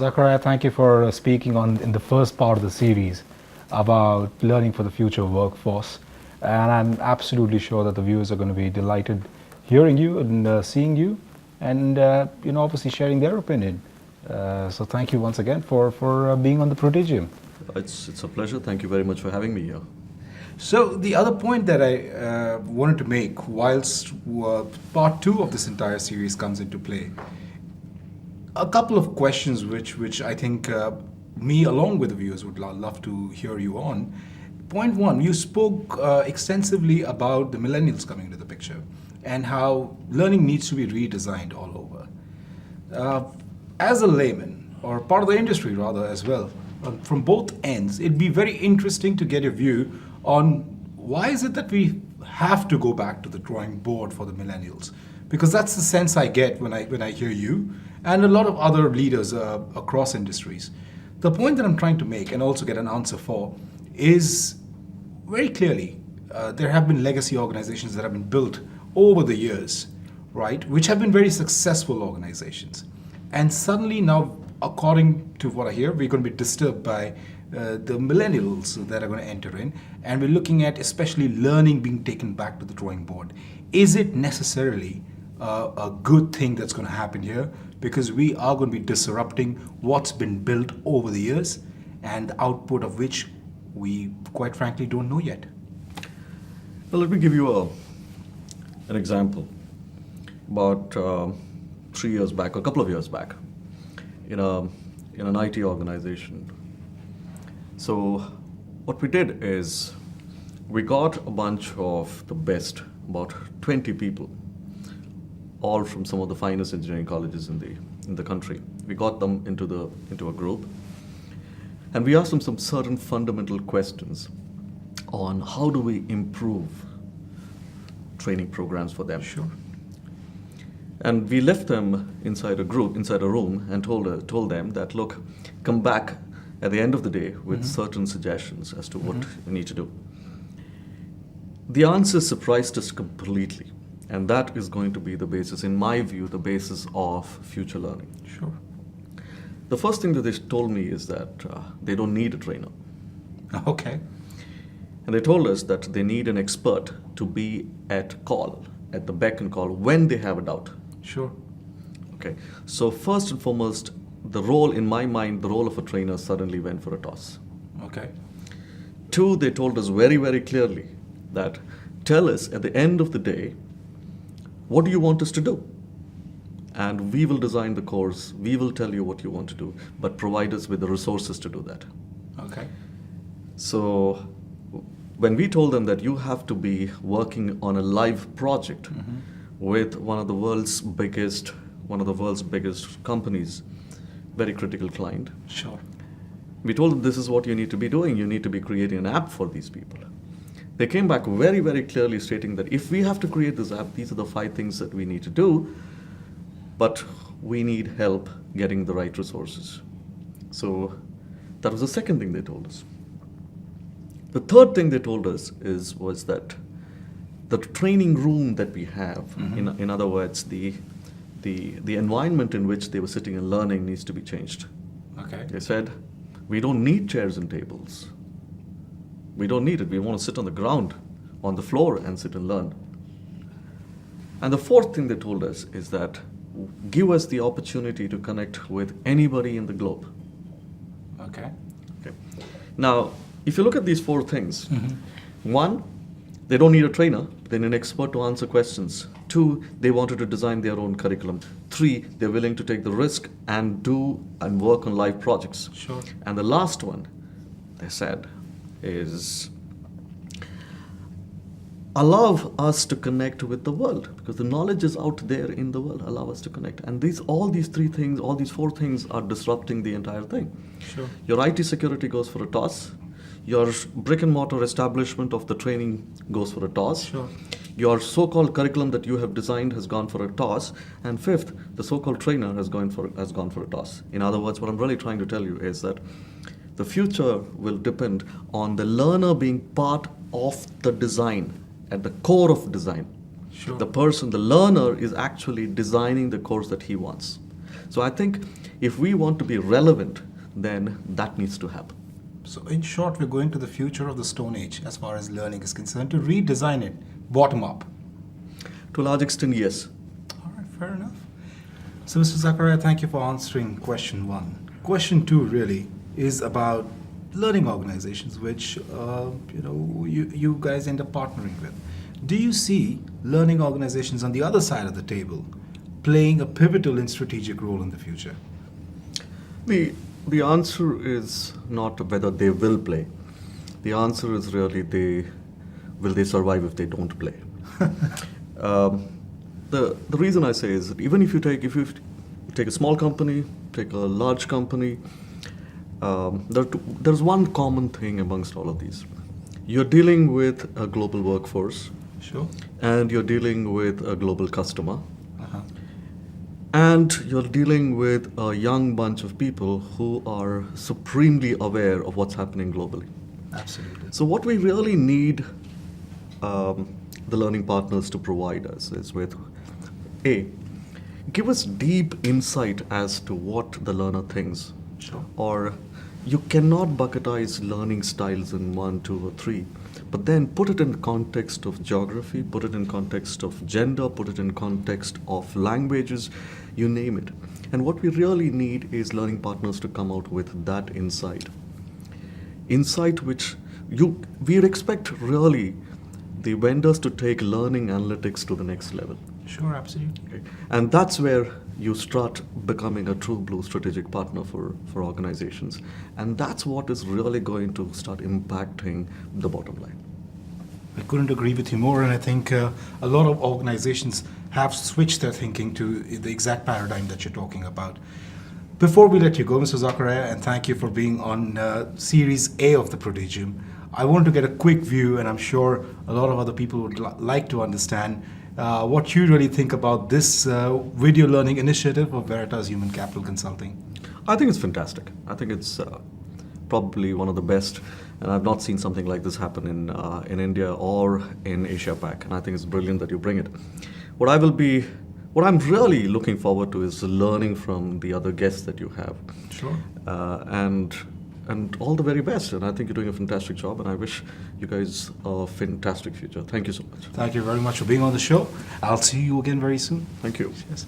Zachariah, thank you for speaking on in the first part of the series about learning for the future workforce. And I'm absolutely sure that the viewers are going to be delighted hearing you and seeing you, and obviously sharing their opinion. So thank you once again for being on the Prodigium. It's a pleasure. Thank you very much for having me here. So the other point that I wanted to make, whilst part two of this entire series comes into play, a couple of questions which I think me along with the viewers would love to hear you on. Point one, you spoke extensively about the millennials coming into the picture and how learning needs to be redesigned all over. As a layman, or part of the industry rather as well, from both ends, it'd be very interesting to get your view on why is it that we have to go back to the drawing board for the millennials? Because that's the sense I get when I hear you and a lot of other leaders across industries. The point that I'm trying to make and also get an answer for is very clearly there have been legacy organizations that have been built over the years, right, which have been very successful organizations. And suddenly now, according to what I hear, we're going to be disturbed by the millennials that are going to enter in, and we're looking at especially learning being taken back to the drawing board. Is it necessarily a good thing that's going to happen here? Because we are going to be disrupting what's been built over the years, and the output of which we, quite frankly, don't know yet. Well, let me give you an example. About 3 years back, a couple of years back, in an IT organization. So what we did is we got a bunch of the best, about 20 people, all from some of the finest engineering colleges in the country. We got them into a group, and we asked them some certain fundamental questions on how do we improve training programs for them. Sure. And we left them inside a room, and told them that, look, come back at the end of the day with certain suggestions as to what you need to do. The answers surprised us completely. And that is going to be the basis, in my view, the basis of future learning. Sure. The first thing that they told me is that they don't need a trainer. Okay. And they told us that they need an expert to be at the beck and call when they have a doubt. Sure. Okay. So first and foremost, the role of a trainer suddenly went for a toss. Okay. Two, they told us very, very clearly that tell us at the end of the day, what do you want us to do? And we will design the course, we will tell you what you want to do, but provide us with the resources to do that. Okay. So when we told them that you have to be working on a live project with one of the world's biggest companies, very critical client. Sure. We told them this is what you need to be doing. You need to be creating an app for these people. They came back very, very clearly stating that if we have to create this app, these are the 5 things that we need to do, but we need help getting the right resources. So that was the second thing they told us. The third thing they told us was that the training room that we have, in other words, the environment in which they were sitting and learning needs to be changed. Okay. They said, we don't need chairs and tables. We don't need it. We want to sit on the ground, on the floor, and sit and learn. And the fourth thing they told us is that give us the opportunity to connect with anybody in the globe. Okay. Okay. Now, if you look at these 4 things, 1, they don't need a trainer, they need an expert to answer questions. 2, they wanted to design their own curriculum. 3, they're willing to take the risk and work on live projects. Sure. And the last one, they said, is allow us to connect with the world, because the knowledge is out there in the world. Allow us to connect. And all these 4 things are disrupting the entire thing. Sure. Your IT security goes for a toss. Your brick and mortar establishment of the training goes for a toss. Sure. Your so-called curriculum that you have designed has gone for a toss. And 5th, the so-called trainer has gone for a toss. In other words, what I'm really trying to tell you is that the future will depend on the learner being part of the design, at the core of design. Sure. The learner is actually designing the course that he wants. So I think if we want to be relevant, then that needs to happen. So, in short, we're going to the future of the Stone Age as far as learning is concerned, to redesign it bottom up. To a large extent, yes. All right, fair enough. So, Mr. Zakaria, thank you for answering question one. Question two really is about learning organizations, which you guys end up partnering with. Do you see learning organizations on the other side of the table playing a pivotal and strategic role in the future? The answer is not whether they will play. The answer is really will they survive if they don't play. The reason I say is that even if you take a small company, take a large company, there's one common thing amongst all of these. You're dealing with a global workforce. Sure. And you're dealing with a global customer. Uh-huh. And you're dealing with a young bunch of people who are supremely aware of what's happening globally. Absolutely. So what we really need the learning partners to provide us is with give us deep insight as to what the learner thinks. Sure. Or you cannot bucketize learning styles in 1, 2, or 3, but then put it in context of geography, put it in context of gender, put it in context of languages, you name it. And what we really need is learning partners to come out with that insight. Insight which we'd expect really the vendors to take learning analytics to the next level. Sure, absolutely. Okay. And that's where you start becoming a true blue strategic partner for organizations. And that's what is really going to start impacting the bottom line. I couldn't agree with you more, and I think a lot of organizations have switched their thinking to the exact paradigm that you're talking about. Before we let you go, Mr. Zakaria, and thank you for being on Series A of the Prodigium, I want to get a quick view, and I'm sure a lot of other people would like to understand what you really think about this video learning initiative of Veritas Human Capital Consulting. I think it's fantastic. I think it's probably one of the best, and I've not seen something like this happen in India or in Asia Pac, and I think it's brilliant that you bring it. What I'm really looking forward to is learning from the other guests that you have. Sure. And all the very best, and I think you're doing a fantastic job, and I wish you guys a fantastic future. Thank you so much. Thank you very much for being on the show. I'll see you again very soon. Thank you. Cheers.